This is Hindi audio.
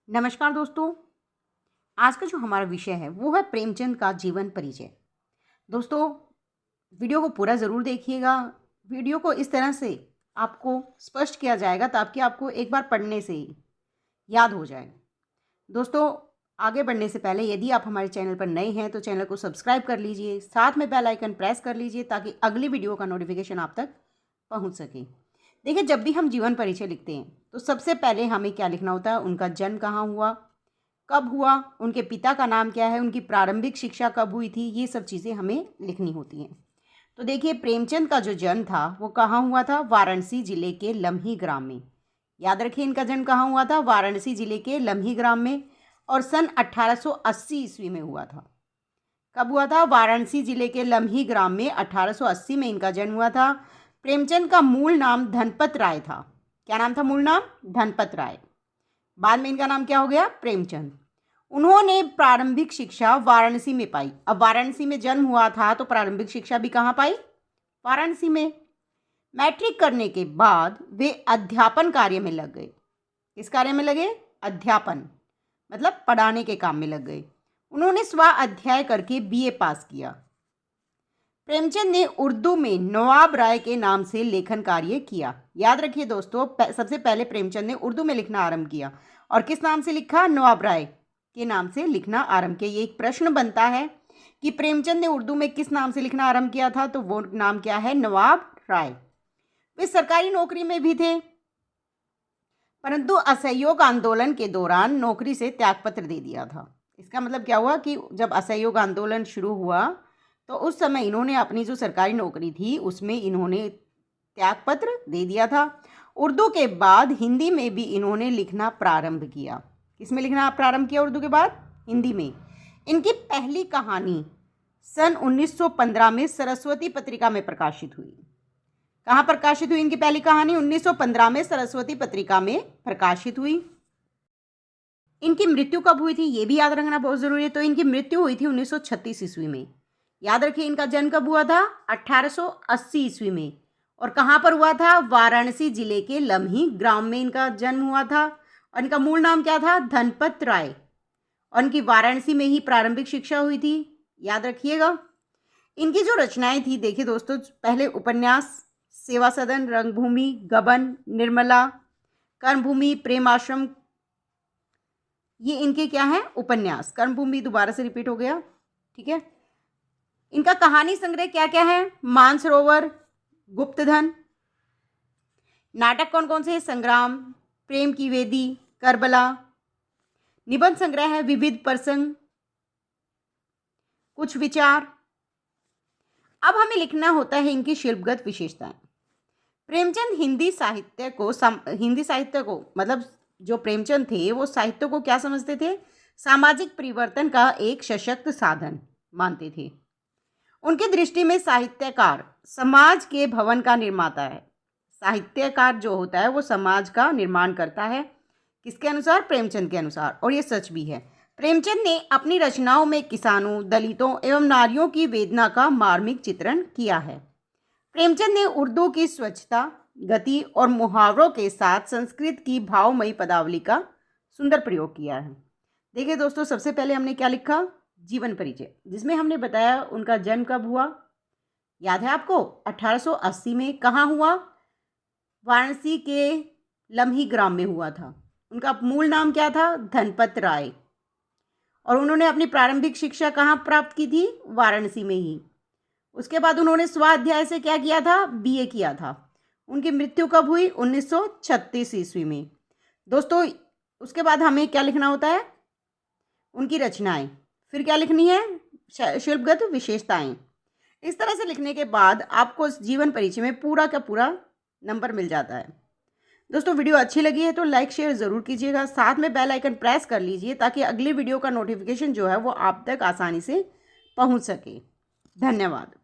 नमस्कार दोस्तों। आज का जो हमारा विषय है वो है प्रेमचंद का जीवन परिचय। दोस्तों, वीडियो को पूरा ज़रूर देखिएगा। वीडियो को इस तरह से आपको स्पष्ट किया जाएगा ताकि आपको एक बार पढ़ने से ही याद हो जाए। दोस्तों, आगे बढ़ने से पहले यदि आप हमारे चैनल पर नए हैं तो चैनल को सब्सक्राइब कर लीजिए, साथ में बेल आइकन प्रेस कर लीजिए ताकि अगली वीडियो का नोटिफिकेशन आप तक पहुंच सके। देखिए, जब भी हम जीवन परिचय लिखते हैं तो सबसे पहले हमें क्या लिखना होता है? उनका जन्म कहाँ हुआ, कब हुआ, उनके पिता का नाम क्या है, उनकी प्रारंभिक शिक्षा कब हुई थी, ये सब चीज़ें हमें लिखनी होती हैं। तो देखिए, प्रेमचंद का जो जन्म था वो कहाँ हुआ था? वाराणसी जिले के लम्ही ग्राम में। याद रखिए, इनका जन्म कहाँ हुआ था? वाराणसी जिले के लम्ही ग्राम में, और सन 1880 ईस्वी में हुआ था। कब हुआ था? वाराणसी जिले के लम्ही ग्राम में 1880 में इनका जन्म हुआ था। प्रेमचंद का मूल नाम धनपत राय था। क्या नाम था मूल नाम? धनपत राय। बाद में इनका नाम क्या हो गया? प्रेमचंद। उन्होंने प्रारंभिक शिक्षा वाराणसी में पाई। अब वाराणसी में जन्म हुआ था तो प्रारंभिक शिक्षा भी कहाँ पाई? वाराणसी में। मैट्रिक करने के बाद वे अध्यापन कार्य में लग गए। किस कार्य में लगे? अध्यापन, मतलब पढ़ाने के काम में लग गए। उन्होंने स्वाध्याय करके बीए पास किया। प्रेमचंद ने उर्दू में नवाब राय के नाम से लेखन कार्य किया। याद रखिए दोस्तों, सबसे पहले प्रेमचंद ने उर्दू में लिखना आरंभ किया। और किस नाम से लिखा? नवाब राय के नाम से लिखना आरंभ किया। ये एक प्रश्न बनता है कि प्रेमचंद ने उर्दू में किस नाम से लिखना आरंभ किया था, तो वो नाम क्या है? नवाब राय। वे सरकारी नौकरी में भी थे, परंतु असहयोग आंदोलन के दौरान नौकरी से त्यागपत्र दे दिया था। इसका मतलब क्या हुआ कि जब असहयोग आंदोलन शुरू हुआ तो उस समय इन्होंने अपनी जो सरकारी नौकरी थी उसमें इन्होंने त्यागपत्र दे दिया था। उर्दू के बाद हिंदी में भी इन्होंने लिखना प्रारंभ किया। किसमें लिखना प्रारंभ किया उर्दू के बाद? हिंदी में। इनकी पहली कहानी सन 1915 में सरस्वती पत्रिका में प्रकाशित हुई। कहाँ प्रकाशित हुई इनकी पहली कहानी? 1915 में सरस्वती पत्रिका में प्रकाशित हुई। इनकी मृत्यु कब हुई थी ये भी याद रखना बहुत ज़रूरी है। तो इनकी मृत्यु हुई थी 1936 ईस्वी में। याद रखिए, इनका जन्म कब हुआ था? 1880 ईस्वी में। और कहाँ पर हुआ था? वाराणसी जिले के लम्ही ग्राम में इनका जन्म हुआ था। और इनका मूल नाम क्या था? धनपत राय। और इनकी वाराणसी में ही प्रारंभिक शिक्षा हुई थी। याद रखिएगा। इनकी जो रचनाएं थी, देखिए दोस्तों, पहले उपन्यास, सेवा सदन, रंगभूमि, गबन, निर्मला, कर्मभूमि, प्रेम आश्रम, ये इनके क्या है? उपन्यास। कर्मभूमि दोबारा से रिपीट हो गया, ठीक है। इनका कहानी संग्रह क्या क्या है? मानसरोवर, गुप्तधन। नाटक कौन कौन से हैं? संग्राम, प्रेम की वेदी, करबला। निबंध संग्रह है विविध प्रसंग, कुछ विचार। अब हमें लिखना होता है इनकी शिल्पगत विशेषताएं। प्रेमचंद हिंदी साहित्य को मतलब जो प्रेमचंद थे वो साहित्य को क्या समझते थे? सामाजिक परिवर्तन का एक सशक्त साधन मानते थे। उनकी दृष्टि में साहित्यकार समाज के भवन का निर्माता है। साहित्यकार जो होता है वो समाज का निर्माण करता है। किसके अनुसार? प्रेमचंद के अनुसार। और ये सच भी है। प्रेमचंद ने अपनी रचनाओं में किसानों, दलितों एवं नारियों की वेदना का मार्मिक चित्रण किया है। प्रेमचंद ने उर्दू की स्वच्छता, गति और मुहावरों के साथ संस्कृत की भावमयी पदावली का सुंदर प्रयोग किया है। देखिए दोस्तों, सबसे पहले हमने क्या लिखा? जीवन परिचय, जिसमें हमने बताया उनका जन्म कब हुआ। याद है आपको? 1880 में। कहाँ हुआ? वाराणसी के लम्ही ग्राम में हुआ था। उनका मूल नाम क्या था? धनपत राय। और उन्होंने अपनी प्रारंभिक शिक्षा कहाँ प्राप्त की थी? वाराणसी में ही। उसके बाद उन्होंने स्वाध्याय से क्या किया था? बीए किया था। उनकी मृत्यु कब हुई? 1936 ईस्वी में। दोस्तों, उसके बाद हमें क्या लिखना होता है? उनकी रचनाएं। फिर क्या लिखनी है? शिल्पगत विशेषताएं। इस तरह से लिखने के बाद आपको जीवन परिचय में पूरा का पूरा नंबर मिल जाता है। दोस्तों, वीडियो अच्छी लगी है तो लाइक शेयर ज़रूर कीजिएगा, साथ में बेल आइकन प्रेस कर लीजिए ताकि अगली वीडियो का नोटिफिकेशन जो है वो आप तक आसानी से पहुंच सके। धन्यवाद।